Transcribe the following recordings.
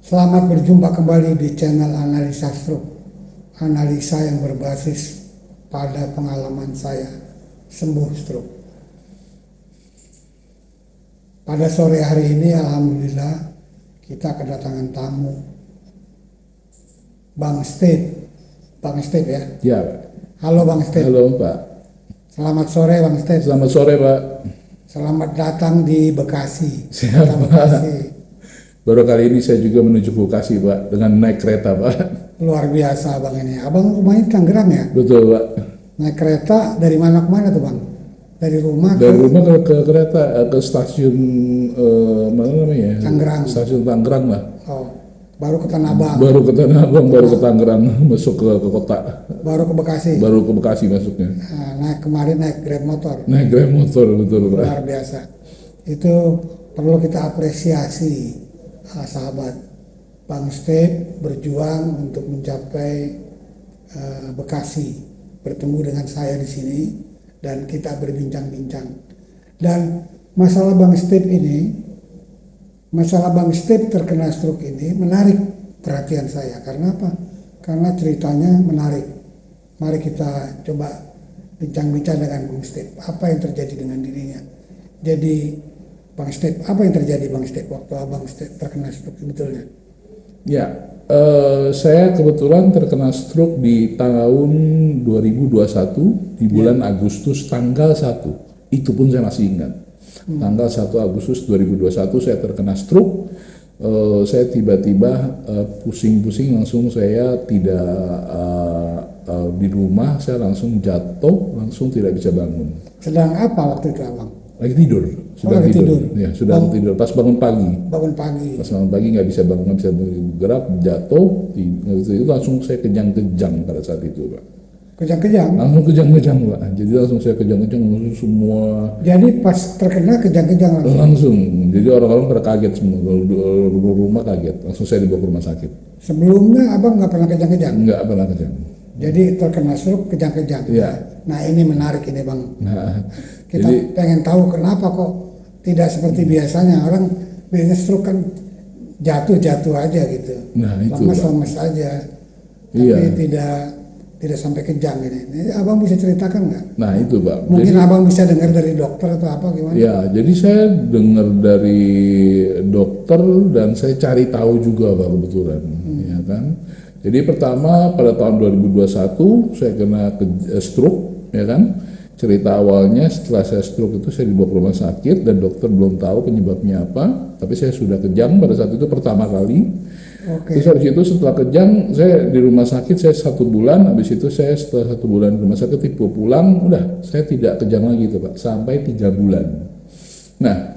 Selamat berjumpa kembali di channel Analisa Stroke. Analisa yang berbasis pada pengalaman saya sembuh stroke. Pada sore hari ini alhamdulillah kita kedatangan tamu Bang Steve. Bang Steve ya? Ya. Halo Bang Steve. Halo Pak. Selamat sore Bang Steve. Selamat sore Pak. Selamat datang di Bekasi. Siap, Pak. Bekasi. Baru kali ini saya juga menuju Bekasi Pak, dengan naik kereta Pak. Luar biasa Bang ini. Abang rumahnya Tangerang ya? Betul Pak. Naik kereta dari mana ke mana tuh Bang? Dari rumah ke kereta ke stasiun mana namanya? Tangerang. Stasiun Tangerang lah. Oh, baru ke Tanah Abang. Baru ke Tanah Abang, baru ke Tangerang, masuk ke kota. Baru ke Bekasi. Baru ke Bekasi masuknya. Nah, kemarin naik Grab motor. Naik Grab motor betul Pak. Luar biasa. Itu perlu kita apresiasi sahabat. Bang Steve berjuang untuk mencapai Bekasi, bertemu dengan saya di sini dan kita berbincang-bincang. Dan masalah Bang Steve terkena stroke ini menarik perhatian saya. Karena apa? Karena ceritanya menarik. Mari kita coba bincang-bincang dengan Bang Steve. Apa yang terjadi dengan dirinya? Jadi Bang Steve, apa yang terjadi Bang Steve waktu Abang Steve terkena stroke sebetulnya? Ya, saya kebetulan terkena stroke di tahun 2021 di bulan Agustus tanggal 1. Itu pun saya masih ingat. Tanggal 1 Agustus 2021 saya terkena stroke. Saya tiba-tiba pusing-pusing, langsung saya tidak di rumah, saya langsung jatuh, langsung tidak bisa bangun. Sedang apa waktu itu Abang? Lagi tidur, sudah tidur. Ya, sudah tidur. Pas bangun pagi. Bangun pagi Nggak bisa bangun, nggak bisa bergerak, jatuh. Itu langsung saya kejang-kejang pada saat itu, Pak. Kejang-kejang? Langsung kejang-kejang, Pak. Jadi langsung saya kejang-kejang, langsung semua. Jadi pas terkena kejang-kejang langsung? Langsung. Jadi orang-orang pada kaget semua. Rumah kaget. Langsung saya dibawa ke rumah sakit. Sebelumnya Abang nggak pernah kejang-kejang? Nggak pernah kejang. Jadi terkena stroke kejang-kejang. Iya. Nah ini menarik ini Bang. Nah, Kita pengen tahu kenapa kok tidak seperti biasanya. Orang biasanya stroke kan jatuh-jatuh aja gitu. Nah, itu, lemes-lemes aja. Tapi tidak sampai kejang ini. Abang bisa ceritakan nggak? Nah itu Pak. Mungkin jadi, Abang bisa dengar dari dokter atau apa gimana? Ya, jadi saya dengar dari dokter dan saya cari tahu juga Pak kebetulan, ya kan. Jadi pertama pada tahun 2021 saya kena stroke, ya kan. Cerita awalnya setelah saya stroke itu saya dibawa ke rumah sakit dan dokter belum tahu penyebabnya apa, tapi saya sudah kejang pada saat itu pertama kali. Terus habis itu setelah kejang saya di rumah sakit saya 1 bulan, habis itu saya setelah 1 bulan di rumah sakit tipe pulang, udah saya tidak kejang lagi tuh Pak sampai 3 bulan. Nah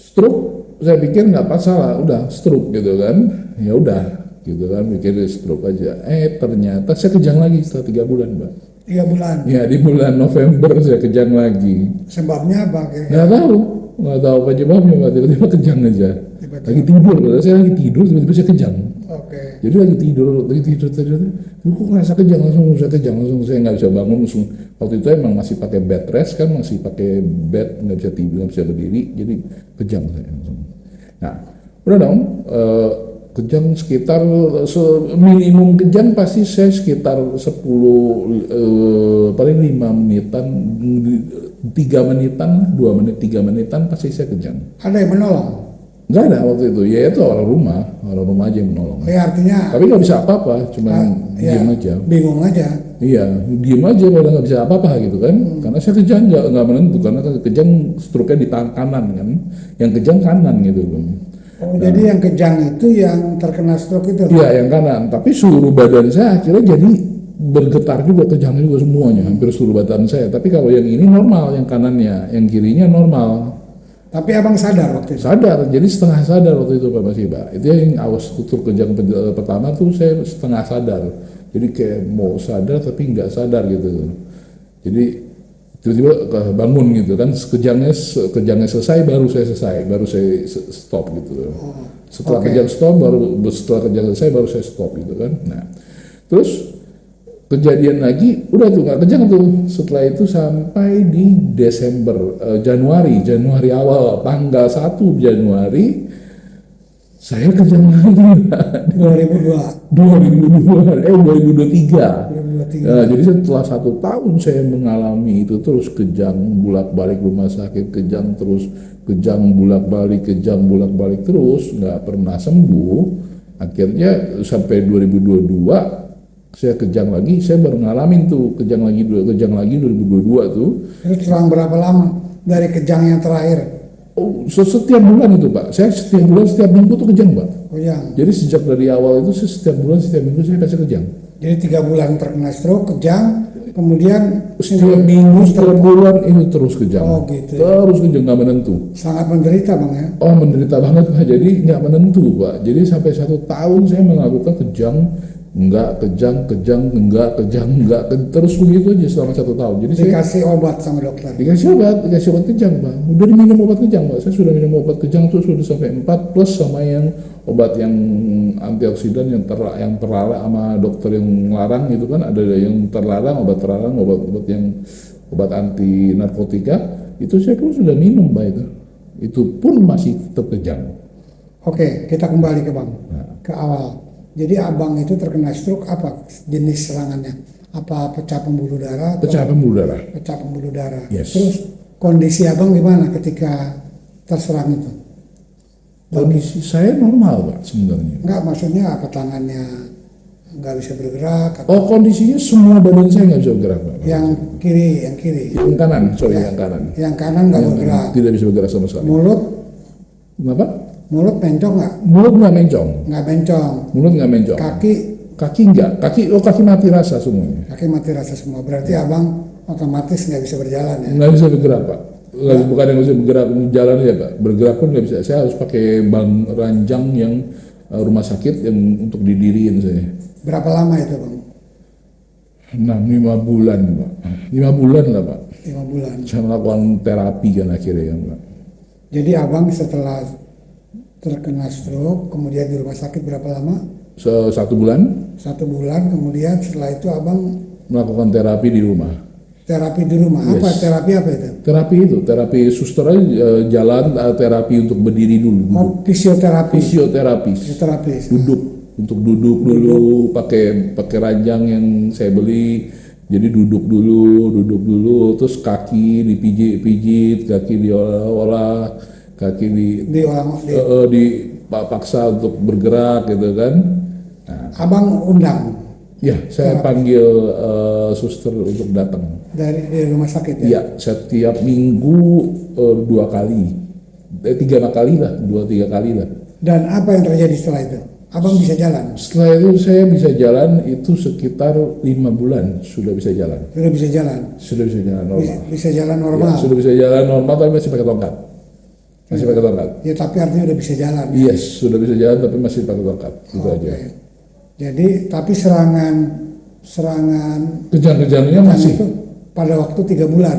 stroke saya pikir nggak masalah, udah stroke gitu kan, ya udah gitu kan, mikir stroke aja. Ternyata saya kejang lagi setelah 3 bulan Pak. 3 bulan? Ya, di bulan November saya kejang lagi. Sebabnya apa? Nggak tahu penyebabnya Pak, tiba-tiba kejang aja. Lagi tidur, saya lagi tidur tiba-tiba saya kejang. Jadi lagi tidur, kok ngerasa kejang, langsung saya nggak bisa bangun, langsung. Waktu itu emang masih pakai bed rest kan, masih pakai bed, nggak bisa tidur, nggak bisa berdiri, jadi kejang saya langsung. Nah, udah dong, kejang sekitar minimum kejang pasti saya sekitar 10 paling 5 menitan, 3 menitan, 2 menit, 3 menitan pasti saya kejang. Ada yang menolong? Nggak ada waktu itu, ya itu orang rumah aja yang menolong. Ya artinya. Tapi nggak bisa apa-apa, cuma diem aja. Bingung aja. Iya, diem aja kalau nggak bisa apa-apa gitu kan. Karena saya kejang nggak menentu, karena kejang stroke-nya di tangan kanan kan, yang kejang kanan gitu loh. Jadi yang kejang itu yang terkena stroke itu? Iya, yang kanan. Tapi seluruh badan saya akhirnya jadi bergetar juga, kejang juga semuanya, hampir seluruh badan saya. Tapi kalau yang ini normal, yang kanannya, yang kirinya normal. Tapi Abang sadar waktu itu? Sadar, jadi setengah sadar waktu itu Pak Pak. Itu yang awas tutur kejang pertama tuh saya setengah sadar. Jadi kayak mau sadar tapi nggak sadar gitu. Jadi tiba-tiba bangun gitu kan, kejangnya selesai baru saya stop gitu. Setelah kejang selesai baru saya stop gitu kan. Nah, terus kejadian lagi udah tuh nggak kejang tuh setelah itu sampai di Januari awal tanggal 1 Januari Saya kejang lagi, Pak. 2023. 2023. Nah, jadi setelah 1 tahun saya mengalami itu terus kejang bolak-balik rumah sakit, kejang terus, kejang bolak-balik terus, nggak pernah sembuh. Akhirnya sampai 2022 saya kejang lagi, saya baru ngalamin tuh kejang lagi 2022 tuh. Itu selang berapa lama dari kejang yang terakhir? Oh, setiap bulan itu Pak, saya setiap bulan, setiap minggu tuh kejang Pak. Kejang. Jadi sejak dari awal itu saya setiap bulan, setiap minggu saya kasih kejang. Jadi 3 bulan terkena stroke, kejang, kemudian Setiap minggu, setiap bulan itu terus kejang. Oh, gitu. Terus kejang, nggak menentu. Sangat menderita Bang ya. Oh, menderita banget Pak, jadi nggak menentu Pak. Jadi sampai 1 tahun saya melakukan kejang, enggak, terus begitu aja selama 1 tahun. Jadi saya Dikasih obat sama dokter. dikasih obat kejang Pak. Udah diminum obat kejang Pak. Saya sudah minum obat kejang tuh sudah sampai 4 plus sama yang obat yang antioksidan yang terlarang sama dokter yang larang gitu kan. Ada yang terlarang, obat yang obat anti narkotika itu saya pun sudah minum Pak itu. Itu pun masih tetap kejang. Oke, kita kembali ke Bang, Nah, ke awal. Jadi abang itu terkena stroke, apa jenis serangannya? Apa pecah pembuluh darah? Atau pecah pembuluh darah. pecah pembuluh darah. Yes. Terus kondisi abang gimana ketika terserang itu? Kondisi saya normal Pak sebenarnya. Enggak, maksudnya apa, tangannya nggak bisa bergerak? Atau Oh, kondisinya semua badan saya nggak bisa bergerak Pak. yang kiri? Yang kanan, sorry, Ya. yang kanan. Yang kanan nggak Yang bergerak. tidak bisa bergerak sama sekali. Mulut, Kenapa? mulut mencong nggak? Mulut nggak mencong. Nggak mencong. Mulut nggak mencong. Kaki Enggak. Kaki mati rasa semuanya. mati rasa semua. Berarti abang otomatis nggak bisa berjalan ya? Nggak bisa bergerak Pak. Bukan yang nggak bisa bergerak, jalan ya Pak. Bergerak pun nggak bisa. Saya harus pakai ranjang yang rumah sakit yang untuk didiriin saya. Berapa lama itu Bang? 5 bulan Pak. 5 bulan lah Pak. 5 bulan. Saya melakukan terapi kan akhirnya kan Pak. Jadi abang setelah terkena stroke, kemudian di rumah sakit berapa lama? 1 bulan 1 bulan, kemudian setelah itu abang melakukan terapi di rumah. terapi di rumah. Yes. Terapi apa itu? Terapi suster aja, jalan, terapi untuk berdiri dulu. Oh, fisioterapi. Fisioterapis. Fisioterapi. Duduk, untuk duduk dulu, pakai ranjang yang saya beli. Jadi duduk dulu, terus kaki dipijit, kaki diolah, kaki dipaksa untuk bergerak gitu kan. Nah, Abang undang ya, saya panggil suster untuk datang. dari rumah sakit ya? Iya, setiap minggu 2 kali, 3 kali lah, 2-3 kali lah. Dan apa yang terjadi setelah itu? Abang bisa jalan? Setelah itu saya bisa jalan itu sekitar 5 bulan sudah bisa jalan. Sudah bisa jalan? Sudah bisa jalan normal. Bisa jalan normal? Ya, sudah bisa jalan normal tapi masih pakai tongkat. Masih pakai tongkat. Ya, tapi artinya udah bisa jalan. Yes, sudah bisa jalan tapi masih pakai tongkat. Itu aja. Jadi, tapi serangan Kejang-kejangnya masih itu pada waktu 3 bulan.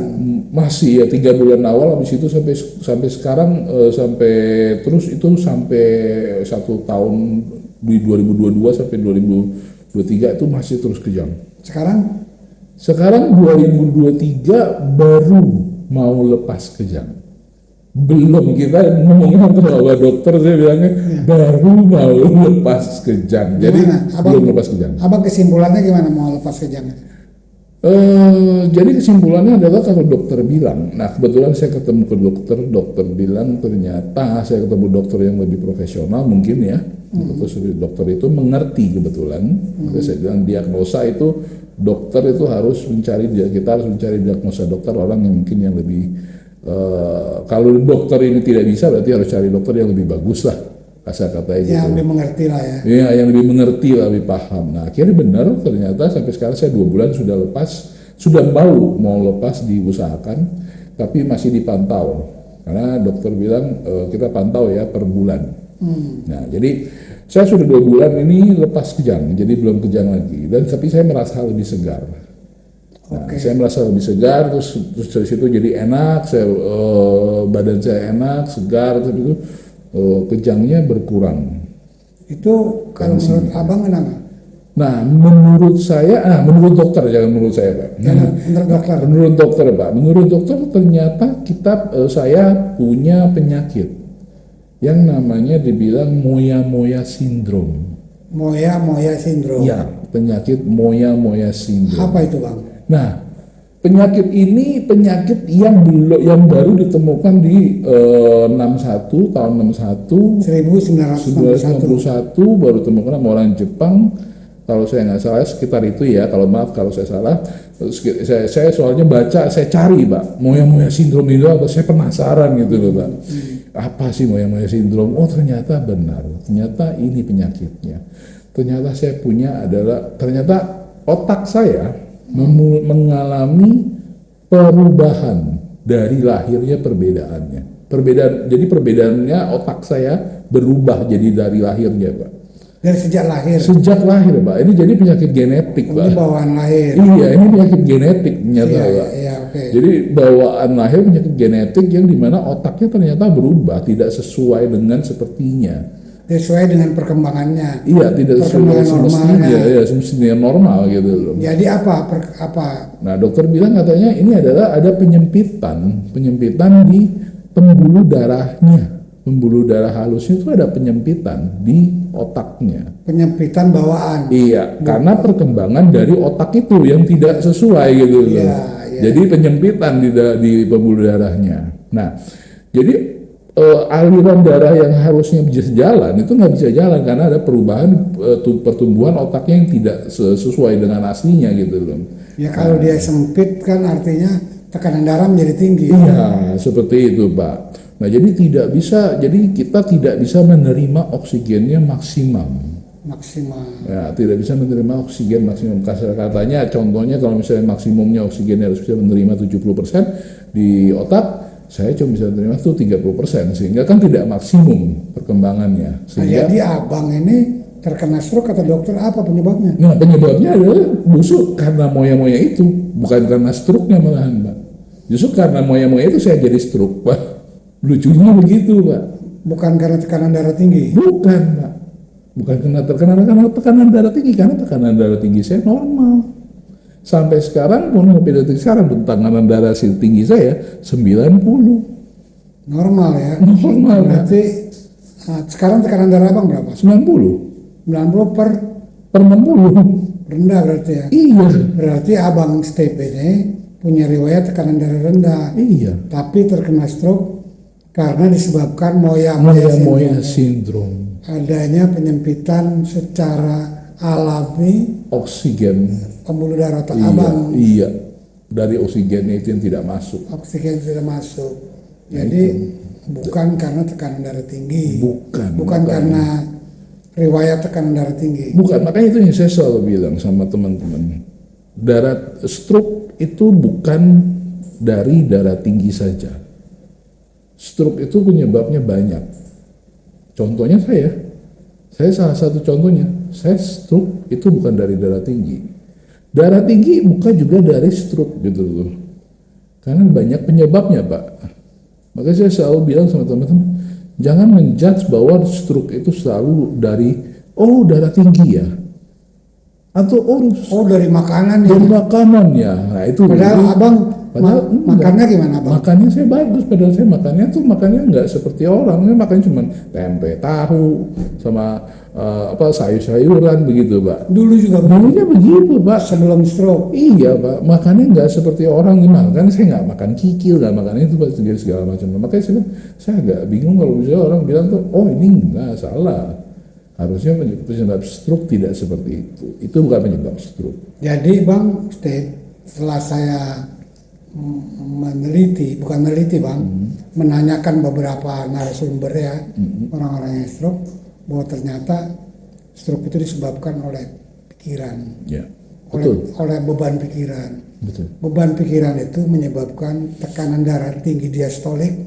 Masih ya 3 bulan awal, habis itu sampai sekarang sampai terus itu sampai 1 tahun di 2022 sampai 2023 itu masih terus kejang. Sekarang 2023 baru mau lepas kejang. Belum, kita ngomongnya sama dokter, saya bilangnya baru mau lepas kejang. Jadi belum lepas kejang. Abang kesimpulannya gimana mau lepas kejangnya? Jadi kesimpulannya adalah kalau dokter bilang, nah kebetulan saya ketemu ke dokter bilang ternyata saya ketemu dokter yang lebih profesional mungkin ya, dokter itu mengerti kebetulan. Saya bilang diagnosa itu dokter itu kita harus mencari diagnosa dokter orang yang mungkin yang lebih, kalau dokter ini tidak bisa berarti harus cari dokter yang lebih bagus lah. Asal katanya gitu. Yang lebih mengerti lah ya. Iya, yang lebih mengerti lah, lebih paham. Nah, akhirnya benar ternyata sampai sekarang saya 2 bulan sudah mau lepas diusahakan, tapi masih dipantau. Karena dokter bilang kita pantau ya per bulan. Nah, jadi saya sudah 2 bulan ini lepas kejang, jadi belum kejang lagi. Dan tapi saya merasa lebih segar. Nah, saya merasa lebih segar, terus dari situ jadi enak, badan saya enak, segar, tapi itu kejangnya berkurang. Itu kalau menurut abang kenapa? Nah, menurut saya, menurut dokter, jangan menurut saya Pak. Menurut dokter? Menurut dokter Pak, menurut dokter ternyata saya punya penyakit. yang namanya dibilang moya-moya sindrom. Moya-moya sindrom. Ya, penyakit moya-moya sindrom. Apa itu Bang? Nah, penyakit ini penyakit yang baru ditemukan di 61 tahun 1961 baru ditemukan sama orang Jepang. Kalau saya nggak salah sekitar itu ya. Kalau maaf kalau saya salah. Saya soalnya baca, saya cari Pak, moya-moya sindrom itu apa? Saya penasaran gitu loh Pak. Apa sih moya-moya sindrom? Oh ternyata benar. Ternyata ini penyakitnya. Ternyata saya punya ternyata otak saya mengalami perubahan dari lahirnya perbedaannya. Jadi perbedaannya otak saya berubah jadi dari lahirnya, Pak. Dari sejak lahir? Sejak lahir, Pak. Ini jadi penyakit genetik, Pak. Ini bawaan lahir? Iya, ini penyakit genetik ternyata, Pak. Iya, okay. Jadi bawaan lahir penyakit genetik yang dimana otaknya ternyata berubah, tidak sesuai dengan sepertinya. Sesuai dengan perkembangannya. Iya, tidak sesuai semestinya, ya semestinya normal gitu loh. Jadi apa? Nah, dokter bilang katanya ini adalah ada penyempitan di pembuluh darahnya. Pembuluh darah halusnya itu ada penyempitan di otaknya. Penyempitan bawaan. Iya, karena perkembangan dari otak itu yang tidak sesuai gitu loh. Iya. Jadi penyempitan di pembuluh darahnya. Nah, jadi aliran darah yang harusnya bisa jalan itu nggak bisa jalan karena ada perubahan pertumbuhan otaknya yang tidak sesuai dengan aslinya gitu loh. Ya kalau dia sempit kan artinya tekanan darah menjadi tinggi. Iya, seperti itu Pak. Nah jadi kita tidak bisa menerima oksigennya maksimal. Ya, tidak bisa menerima oksigen maksimum. Katanya contohnya kalau misalnya maksimumnya oksigennya harus bisa menerima 70% di otak, saya cuma bisa menerima itu 30%, sehingga kan tidak maksimum perkembangannya. Nah, jadi abang ini terkena stroke kata dokter apa penyebabnya? Nah penyebabnya adalah busuk karena moya-moya itu, bukan karena stroke-nya malahan Pak. Justru karena moya-moya itu saya jadi stroke Pak. Lucunya begitu Pak. Bukan karena tekanan darah tinggi? Bukan Pak. Bukan karena tekanan darah tinggi, karena tekanan darah tinggi saya normal. Sampai sekarang pun tekanan darah tinggi saya 90. Normal ya? Normal. Berarti sekarang tekanan darah abang berapa? 90. 90 per 60. Rendah berarti ya? Iya. Berarti abang Step ini punya riwayat tekanan darah rendah. Iya. Tapi terkena stroke karena disebabkan moya-moya sindrom. Adanya penyempitan secara alami oksigen pembuluh darah otak abang. Iya, dari oksigennya itu yang tidak masuk. Oksigen tidak masuk. Jadi bukan karena tekanan darah tinggi. Bukan karena riwayat tekanan darah tinggi. Bukan, makanya itu yang saya selalu bilang sama teman-teman. Stroke itu bukan dari darah tinggi saja. Stroke itu penyebabnya banyak. Contohnya saya salah satu contohnya, saya stroke itu bukan dari darah tinggi. Darah tinggi bukan juga dari stroke gitu loh. Karena banyak penyebabnya Pak. Makanya saya selalu bilang sama teman-teman, jangan menjudge bahwa stroke itu selalu dari darah tinggi ya. Atau dari makanan ya. Dari makanan ya. Nah, itu padahal abang makannya gimana Bang? Makannya saya bagus, padahal saya makannya nggak seperti orang, saya makannya cuma tempe, tahu, sama sayur-sayuran begitu Pak. Dulunya begitu Pak, sebelum stroke. Iya Pak, makannya nggak seperti orang gimana, kan saya nggak makan kikil, nggak makan itu Pak, segala macam. Makanya saya agak bingung kalau misalnya orang bilang tuh, ini nggak salah. Harusnya penyebab stroke tidak seperti itu. Itu bukan penyebab stroke. Jadi Bang Steve, setelah saya menanyakan beberapa narasumber ya, orang-orang yang stroke, bahwa ternyata stroke itu disebabkan oleh pikiran, oleh beban pikiran. Betul. Beban pikiran itu menyebabkan tekanan darah tinggi diastolik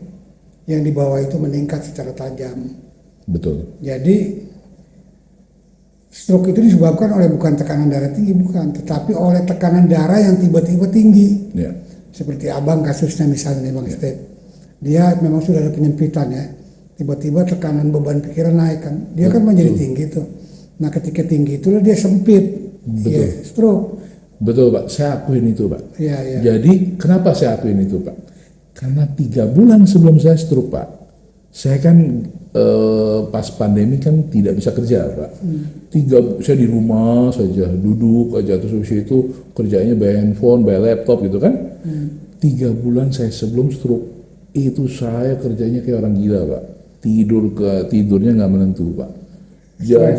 yang di bawah itu meningkat secara tajam. Betul. Jadi stroke itu disebabkan oleh bukan tekanan darah tinggi, tetapi oleh tekanan darah yang tiba-tiba tinggi. Yeah. Seperti abang kasusnya misalnya Bang Steve, dia memang sudah ada penyempitan ya, tiba-tiba tekanan beban pikiran naik kan, dia kan menjadi tinggi tuh. Nah ketika tinggi itulah dia sempit, ya, stroke. Betul Pak, saya akuin itu Pak. Ya. Jadi kenapa saya akuin itu Pak? Karena 3 bulan sebelum saya stroke Pak, Saya kan pas pandemi kan tidak bisa kerja, Pak. Saya di rumah saja, duduk aja, terus habis itu kerjanya by handphone, by laptop gitu kan. 3 bulan saya sebelum stroke, itu saya kerjanya kayak orang gila, Pak. Tidurnya nggak menentu, Pak.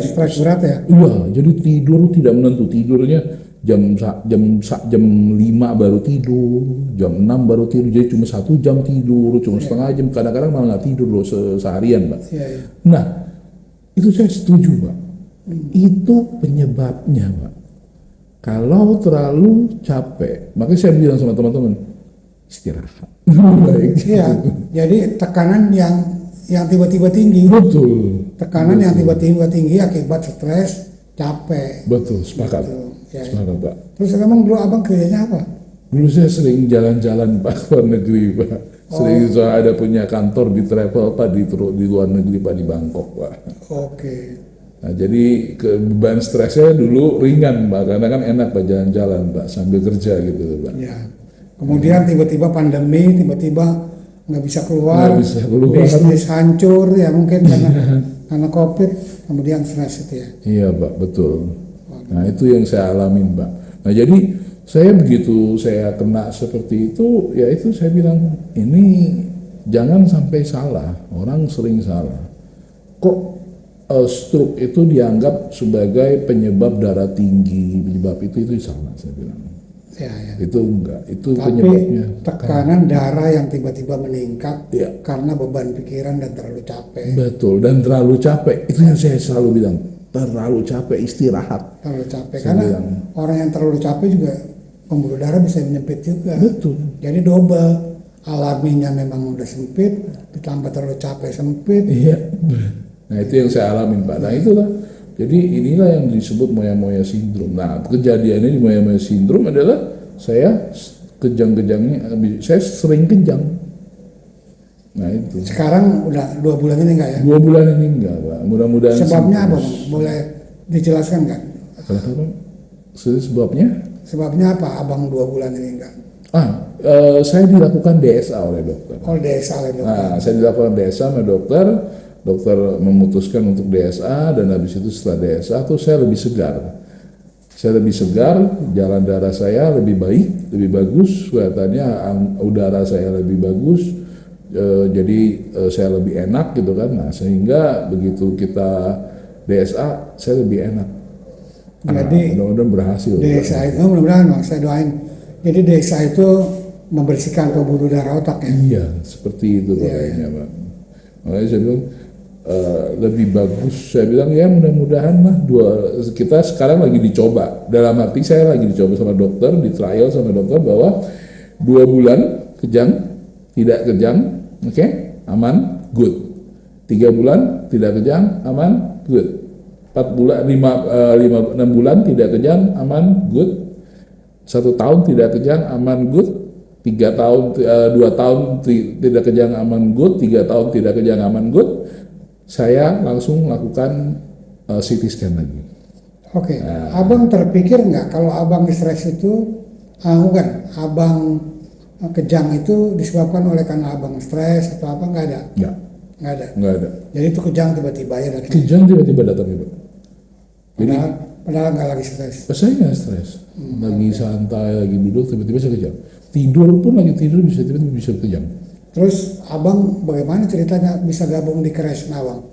Stres berat ya? Iya, jadi tidur tidak menentu. Tidurnya jam 5 baru tidur, jam 6 baru tidur. Jadi cuma 1 jam tidur, cuma setengah jam. Kadang-kadang malah nggak tidur loh seharian, Pak. Iya, iya. Nah, itu saya setuju, Pak. Itu penyebabnya, Pak. Kalau terlalu capek, makanya saya bilang sama teman-teman, istirahat. Baik. Iya, jadi tekanan yang tiba-tiba tinggi, Betul. tekanan yang tiba-tiba tinggi akibat stres, capek. Betul, sepakat. Gitu, ya. Sepakat, Pak. Terus emang dulu abang kerjanya apa? Dulu saya sering jalan-jalan, Pak, ke luar negeri, Pak. Sering saya ada punya kantor di travel, Pak, di luar negeri, Pak, di Bangkok, Pak. Oke. Nah, jadi beban stresnya dulu ringan, Pak, karena kan enak, Pak, jalan-jalan, Pak, sambil kerja gitu, Pak. Ya. Kemudian tiba-tiba pandemi, tiba-tiba nggak bisa keluar, Nggak bisa keluar. bisnis hancur ya mungkin karena COVID, kemudian stres itu ya. Iya, Pak, betul. Nah, itu yang saya alamin, Pak. Nah, jadi saya begitu saya kena seperti itu, ya itu saya bilang, ini jangan sampai salah. Orang sering salah. Kok stroke itu dianggap sebagai penyebab darah tinggi, penyebab itu salah, saya bilang. Ya, ya. Itu enggak, itu Tapi penyebabnya. tekanan darah yang tiba-tiba meningkat Ya. karena beban pikiran dan terlalu capek. Betul, dan terlalu capek. Itu yang saya selalu bilang, terlalu capek, istirahat. Terlalu capek Saya karena bilang. orang yang terlalu capek juga pembuluh darah bisa menyempit juga. Betul. Jadi double, alaminya memang udah sempit, ditambah terlalu capek sempit. Iya. Nah, itu yang saya alamin, Pak. Nah, itulah. Jadi inilah yang disebut moya-moya sindrom. Nah, kejadiannya di moya-moya sindrom adalah saya kejang-kejangnya, saya sering kejang. Nah, itu. Sekarang udah 2 bulan ini enggak ya? 2 bulan ini enggak, Pak. Mudah-mudahan. Sebabnya apa, Bang? Boleh dijelaskan nggak? Kenapa, Pak? Sebabnya? Sebabnya apa abang 2 bulan ini enggak? Saya dilakukan DSA oleh dokter. Oh, desa oleh dokter. Nah, saya dilakukan DSA sama dokter. Dokter memutuskan untuk DSA, dan habis itu setelah DSA tuh saya lebih segar. Saya lebih segar, jalan darah saya lebih baik, lebih bagus, kelihatannya udara saya lebih bagus, jadi saya lebih enak gitu kan. Nah, sehingga begitu kita DSA, saya lebih enak. Jadi mudah-mudahan berhasil. DSA itu, mudah-mudahan Bang, saya doain. Jadi DSA itu membersihkan pembuluh darah otak ya? Iya, seperti itu kayaknya, Pak. Makanya saya bilang, lebih bagus, saya bilang ya mudah-mudahan lah kita sekarang lagi dicoba, dalam arti saya lagi dicoba sama dokter, di trial sama dokter bahwa 2 bulan kejang, tidak kejang, oke, aman, good. 3 bulan tidak kejang, aman, good. 4 bulan, 6 bulan tidak kejang, aman, good. 1 tahun tidak kejang, aman, good. 3 tahun, 2 tahun tidak kejang, aman, good. 3 tahun tidak kejang, aman, good. Saya langsung lakukan CT scan lagi. Oke. Abang terpikir nggak kalau abang stres itu, bukan, abang kejang itu disebabkan oleh karena abang stres atau apa? Nggak ada? Nggak ada. Nggak ada. Jadi itu kejang tiba-tiba ya datang. Kejang tiba-tiba datang, Pak. Padahal nggak lagi stres. Saya nggak stres, lagi santai, lagi duduk, tiba-tiba saya kejang. Tidur pun lagi tidur bisa tiba-tiba bisa kejang. Terus abang bagaimana ceritanya bisa gabung di Kresna, Bang?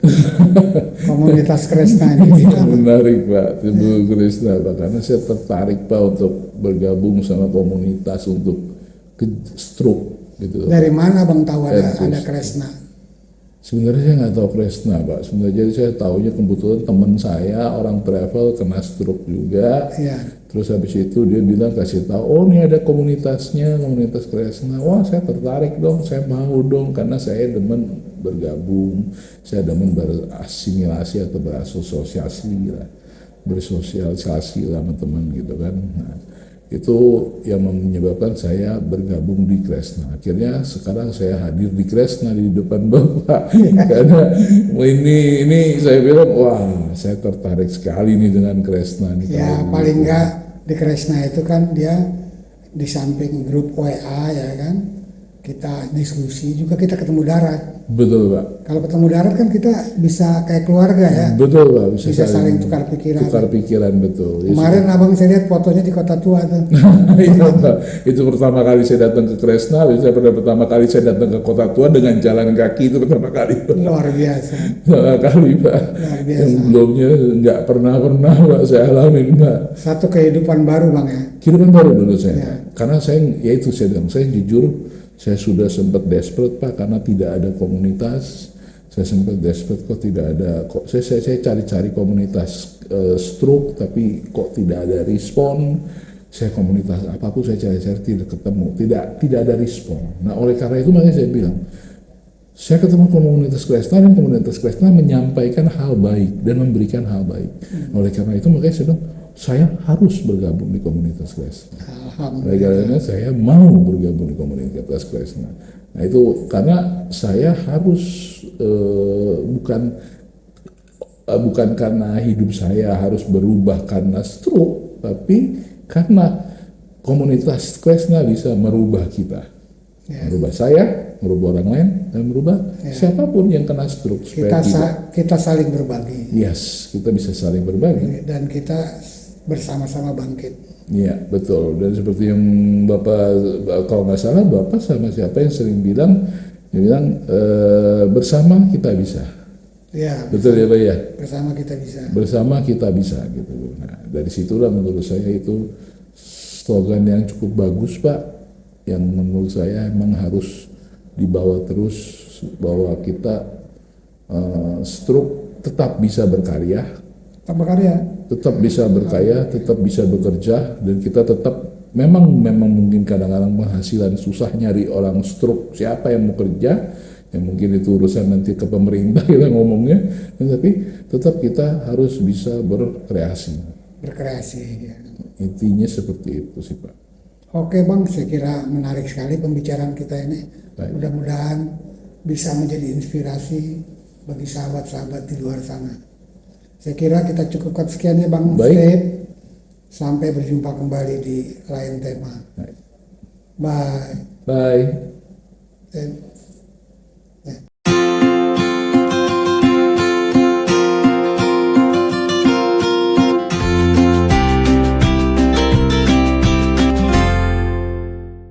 Komunitas Kresna ini. Menarik, Pak, tubuh Kresna, Pak, karena saya tertarik, Pak, untuk bergabung sama komunitas untuk stroke gitu. Dari mana Bang tahu ada Kresna? Sebenarnya saya nggak tahu Kresna, Pak. Sebenarnya jadi saya tahunya kebetulan teman saya orang travel kena stroke juga. Iya. Terus habis itu dia bilang, kasih tahu, oh ini ada komunitasnya, komunitas Kresna. Wah, saya tertarik dong, saya mau dong, karena saya demen bergabung, saya demen berasimilasi atau berasosiasi lah, bersosialisasi lah sama teman gitu kan. Nah, itu yang menyebabkan saya bergabung di Kresna. Akhirnya sekarang saya hadir di Kresna di depan Bapak. Karena ini saya bilang, wah, saya tertarik sekali nih dengan Kresna nih. Ya paling enggak di Kresna itu kan dia di samping grup WA ya kan, kita diskusi juga, kita ketemu darat. Betul Pak. Kalau ketemu darat kan kita bisa kayak keluarga ya. Betul Pak, Bisa saling tukar pikiran. Tukar pikiran, betul. Ya, Kemarin abang saya lihat fotonya di Kota Tua tuh. Iya, Pak. Itu pertama kali saya datang ke Kresna, pertama kali saya datang ke Kota Tua dengan jalan kaki, itu pertama kali Pak. Luar biasa. Pertama kali Pak. Luar biasa. Yang sebelumnya nggak pernah Pak saya alamin Pak. Satu kehidupan baru bang ya. Kehidupan baru dulu saya Ya. Pak. Karena saya, ya itu saya bilang, saya jujur, saya sudah sempat desperate Pak, karena tidak ada komunitas. Saya sempat desperate, kok tidak ada, kok saya cari-cari komunitas stroke, tapi kok tidak ada respon. Saya komunitas apapun saya cari-cari tidak ketemu, tidak ada respon. Nah oleh karena itu makanya saya bilang, saya ketemu komunitas Kresna, dan komunitas Kresna menyampaikan hal baik dan memberikan hal baik. Oleh karena itu makanya saya bilang, saya harus bergabung di komunitas Kresna. Oleh karena saya mau bergabung di komunitas Kresna. Nah itu karena saya harus bukan karena hidup saya harus berubah karena stroke, tapi karena komunitas Kresna bisa merubah kita, merubah saya, merubah orang lain, dan merubah siapapun yang kena stroke. Kita saling berbagi. Yes, kita bisa saling berbagi. Dan kita bersama-sama bangkit. Iya betul. Dan seperti yang Bapak, kalau nggak salah Bapak sama siapa yang sering bilang, dia bilang bersama kita bisa. Ya, betul ya Pak ya. Bersama kita bisa. Bersama kita bisa gitu. Nah dari situlah menurut saya itu slogan yang cukup bagus Pak, yang menurut saya emang harus dibawa terus, bahwa kita stroke tetap bisa berkarya, tetap bisa berkarya, tetap bisa bekerja, dan kita tetap memang mungkin kadang-kadang penghasilan susah nyari orang stroke, siapa yang mau kerja, ya mungkin itu urusan nanti ke pemerintah kita ngomongnya, tapi tetap kita harus bisa berkreasi. Ya. Intinya seperti itu sih Pak. Oke Bang, saya kira menarik sekali pembicaraan kita ini. Baik. Mudah-mudahan bisa menjadi inspirasi bagi sahabat-sahabat di luar sana. Saya kira kita cukupkan sekian ya Bang Steve. Sampai berjumpa kembali di lain tema. Baik. Bye. Bye.